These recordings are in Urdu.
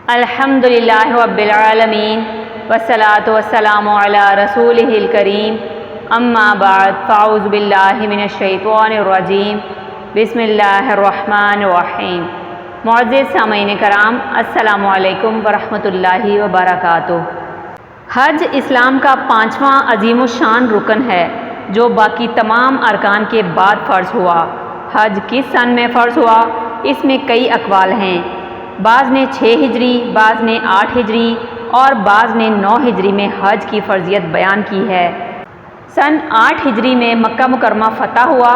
الحمدللہ رب العالمین والصلاة والسلام علی رسولہ الکریم اما بعد فاعوذ باللہ من الشیطان الرجیم بسم اللہ الرحمن الرحیم۔ معزز سامعین کرام، السلام علیکم ورحمۃ اللہ وبرکاتہ۔ حج اسلام کا 5واں عظیم الشان رکن ہے جو باقی تمام ارکان کے بعد فرض ہوا۔ حج کس سن میں فرض ہوا؟ اس میں کئی اقوال ہیں۔ بعض نے 6 ہجری، بعض نے 8 ہجری اور بعض نے 9 ہجری میں حج کی فرضیت بیان کی ہے۔ سن 8 ہجری میں مکہ مکرمہ فتح ہوا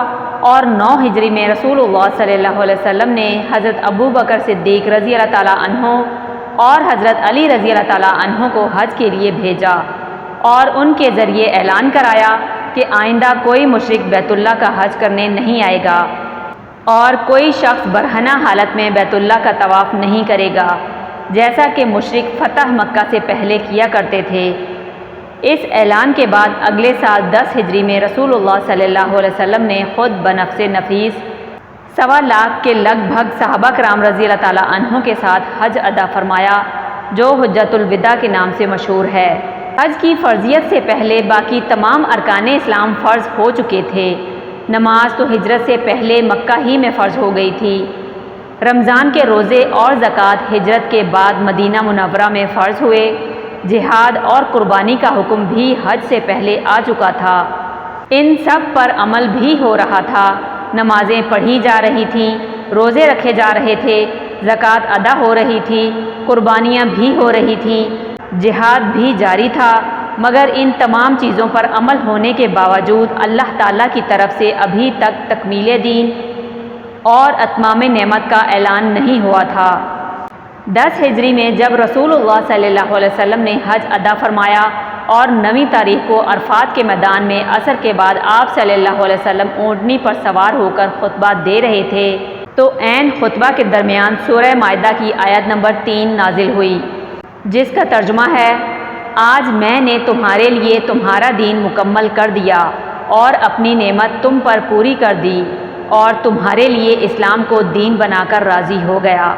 اور 9 ہجری میں رسول اللہ صلی اللہ علیہ وسلم نے حضرت ابو بکر صدیق رضی اللہ تعالیٰ عنہ اور حضرت علی رضی اللہ تعالیٰ عنہ کو حج کے لیے بھیجا اور ان کے ذریعے اعلان کرایا کہ آئندہ کوئی مشرک بیت اللہ کا حج کرنے نہیں آئے گا اور کوئی شخص برہنہ حالت میں بیت اللہ کا طواف نہیں کرے گا، جیسا کہ مشرک فتح مکہ سے پہلے کیا کرتے تھے۔ اس اعلان کے بعد اگلے سال 10 ہجری میں رسول اللہ صلی اللہ علیہ وسلم نے خود بنفس نفیس 1.25 لاکھ کے لگ بھگ صحابہ کرام رضی اللہ تعالیٰ عنہ کے ساتھ حج ادا فرمایا، جو حجۃ الوداع کے نام سے مشہور ہے۔ حج کی فرضیت سے پہلے باقی تمام ارکان اسلام فرض ہو چکے تھے۔ نماز تو ہجرت سے پہلے مکہ ہی میں فرض ہو گئی تھی۔ رمضان کے روزے اور زکوٰۃ ہجرت کے بعد مدینہ منورہ میں فرض ہوئے۔ جہاد اور قربانی کا حکم بھی حج سے پہلے آ چکا تھا۔ ان سب پر عمل بھی ہو رہا تھا۔ نمازیں پڑھی جا رہی تھیں، روزے رکھے جا رہے تھے، زکوٰۃ ادا ہو رہی تھی، قربانیاں بھی ہو رہی تھیں، جہاد بھی جاری تھا، مگر ان تمام چیزوں پر عمل ہونے کے باوجود اللہ تعالیٰ کی طرف سے ابھی تک تکمیل دین اور اتمام نعمت کا اعلان نہیں ہوا تھا۔ 10 ہجری میں جب رسول اللہ صلی اللہ علیہ وسلم نے حج ادا فرمایا اور 9 تاریخ کو عرفات کے میدان میں عصر کے بعد آپ صلی اللہ علیہ وسلم اونٹنی پر سوار ہو کر خطبہ دے رہے تھے تو عین خطبہ کے درمیان سورہ مائدہ کی آیت نمبر 3 نازل ہوئی، جس کا ترجمہ ہے: آج میں نے تمہارے لیے تمہارا دین مکمل کر دیا اور اپنی نعمت تم پر پوری کر دی اور تمہارے لیے اسلام کو دین بنا کر راضی ہو گیا۔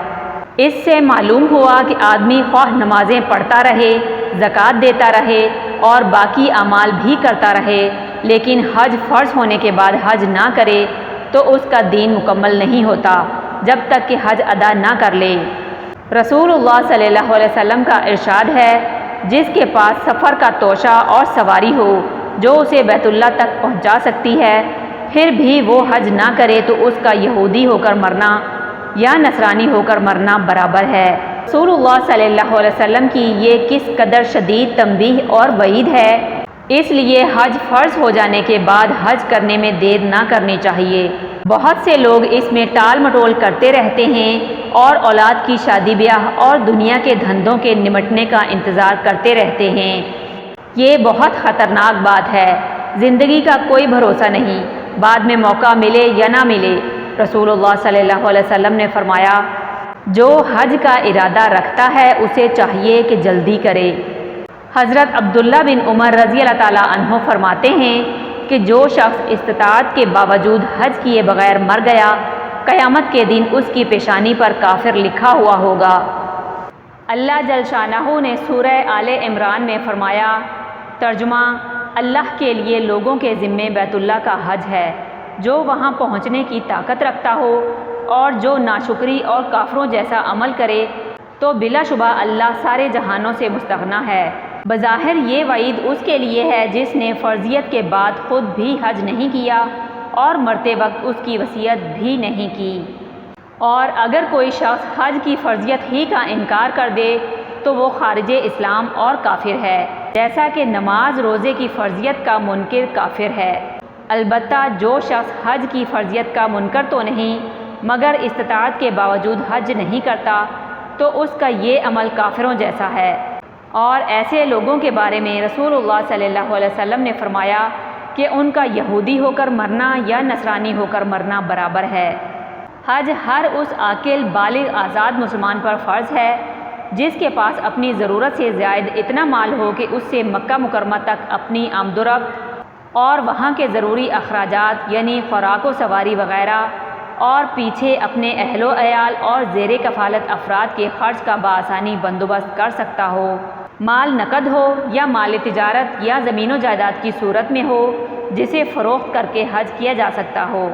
اس سے معلوم ہوا کہ آدمی خواہ نمازیں پڑھتا رہے، زکوٰۃ دیتا رہے اور باقی اعمال بھی کرتا رہے، لیکن حج فرض ہونے کے بعد حج نہ کرے تو اس کا دین مکمل نہیں ہوتا جب تک کہ حج ادا نہ کر لے۔ رسول اللہ صلی اللہ علیہ وسلم کا ارشاد ہے: جس کے پاس سفر کا توشہ اور سواری ہو جو اسے بیت اللہ تک پہنچا سکتی ہے، پھر بھی وہ حج نہ کرے تو اس کا یہودی ہو کر مرنا یا نصرانی ہو کر مرنا برابر ہے۔ رسول اللہ صلی اللہ علیہ وسلم کی یہ کس قدر شدید تنبیہ اور وعید ہے، اس لیے حج فرض ہو جانے کے بعد حج کرنے میں دیر نہ کرنی چاہیے۔ بہت سے لوگ اس میں ٹال مٹول کرتے رہتے ہیں اور اولاد کی شادی بیاہ اور دنیا کے دھندوں کے نمٹنے کا انتظار کرتے رہتے ہیں۔ یہ بہت خطرناک بات ہے۔ زندگی کا کوئی بھروسہ نہیں، بعد میں موقع ملے یا نہ ملے۔ رسول اللہ صلی اللہ علیہ وسلم نے فرمایا: جو حج کا ارادہ رکھتا ہے اسے چاہیے کہ جلدی کرے۔ حضرت عبداللہ بن عمر رضی اللہ تعالیٰ عنہ فرماتے ہیں کہ جو شخص استطاعت کے باوجود حج کیے بغیر مر گیا، قیامت کے دن اس کی پیشانی پر کافر لکھا ہوا ہوگا۔ اللہ جل شانہ نے سورہ آل عمران میں فرمایا، ترجمہ: اللہ کے لیے لوگوں کے ذمے بیت اللہ کا حج ہے، جو وہاں پہنچنے کی طاقت رکھتا ہو، اور جو ناشکری اور کافروں جیسا عمل کرے تو بلا شبہ اللہ سارے جہانوں سے مستغنی ہے۔ بظاہر یہ وعید اس کے لیے ہے جس نے فرضیت کے بعد خود بھی حج نہیں کیا اور مرتے وقت اس کی وصیت بھی نہیں کی۔ اور اگر کوئی شخص حج کی فرضیت ہی کا انکار کر دے تو وہ خارج اسلام اور کافر ہے، جیسا کہ نماز روزے کی فرضیت کا منکر کافر ہے۔ البتہ جو شخص حج کی فرضیت کا منکر تو نہیں مگر استطاعت کے باوجود حج نہیں کرتا تو اس کا یہ عمل کافروں جیسا ہے۔ اور ایسے لوگوں کے بارے میں رسول اللہ صلی اللہ علیہ وسلم نے فرمایا کہ ان کا یہودی ہو کر مرنا یا نصرانی ہو کر مرنا برابر ہے۔ حج ہر اس عاقل بالغ آزاد مسلمان پر فرض ہے جس کے پاس اپنی ضرورت سے زائد اتنا مال ہو کہ اس سے مکہ مکرمہ تک اپنی آمد و رفت اور وہاں کے ضروری اخراجات یعنی خوراک و سواری وغیرہ اور پیچھے اپنے اہل و عیال اور زیر کفالت افراد کے خرچ کا بآسانی بندوبست کر سکتا ہو، مال نقد ہو یا مال تجارت یا زمین و جائیداد کی صورت میں ہو جسے فروخت کر کے حج کیا جا سکتا ہو۔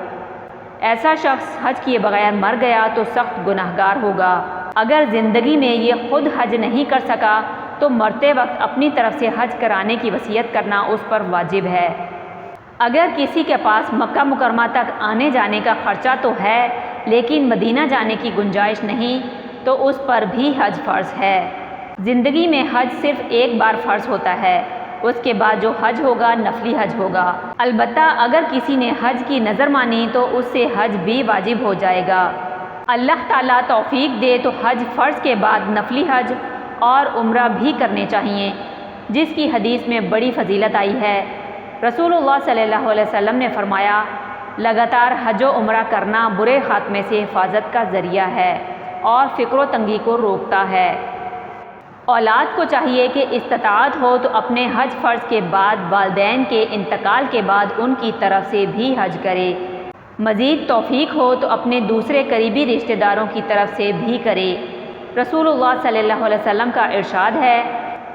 ایسا شخص حج کیے بغیر مر گیا تو سخت گناہگار ہوگا۔ اگر زندگی میں یہ خود حج نہیں کر سکا تو مرتے وقت اپنی طرف سے حج کرانے کی وصیت کرنا اس پر واجب ہے۔ اگر کسی کے پاس مکہ مکرمہ تک آنے جانے کا خرچہ تو ہے لیکن مدینہ جانے کی گنجائش نہیں تو اس پر بھی حج فرض ہے۔ زندگی میں حج صرف ایک بار فرض ہوتا ہے، اس کے بعد جو حج ہوگا نفلی حج ہوگا۔ البتہ اگر کسی نے حج کی نظر مانی تو اس سے حج بھی واجب ہو جائے گا۔ اللہ تعالیٰ توفیق دے تو حج فرض کے بعد نفلی حج اور عمرہ بھی کرنے چاہیے، جس کی حدیث میں بڑی فضیلت آئی ہے۔ رسول اللہ صلی اللہ علیہ وسلم نے فرمایا، لگاتار حج و عمرہ کرنا برے خاتمے سے حفاظت کا ذریعہ ہے اور فکر و تنگی کو روکتا ہے۔ اولاد کو چاہیے کہ استطاعت ہو تو اپنے حج فرض کے بعد والدین کے انتقال کے بعد ان کی طرف سے بھی حج کرے، مزید توفیق ہو تو اپنے دوسرے قریبی رشتہ داروں کی طرف سے بھی کرے۔ رسول اللہ صلی اللہ علیہ وسلم کا ارشاد ہے،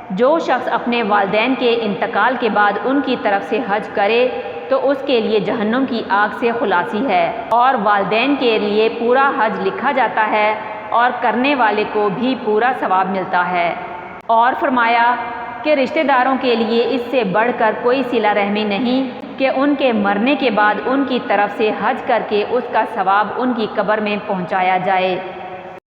جو شخص اپنے والدین کے انتقال کے بعد ان کی طرف سے حج کرے تو اس کے لیے جہنم کی آگ سے خلاصی ہے اور والدین کے لیے پورا حج لکھا جاتا ہے اور کرنے والے کو بھی پورا ثواب ملتا ہے۔ اور فرمایا کہ رشتہ داروں کے لیے اس سے بڑھ کر کوئی صلہ رحمی نہیں کہ ان کے مرنے کے بعد ان کی طرف سے حج کر کے اس کا ثواب ان کی قبر میں پہنچایا جائے۔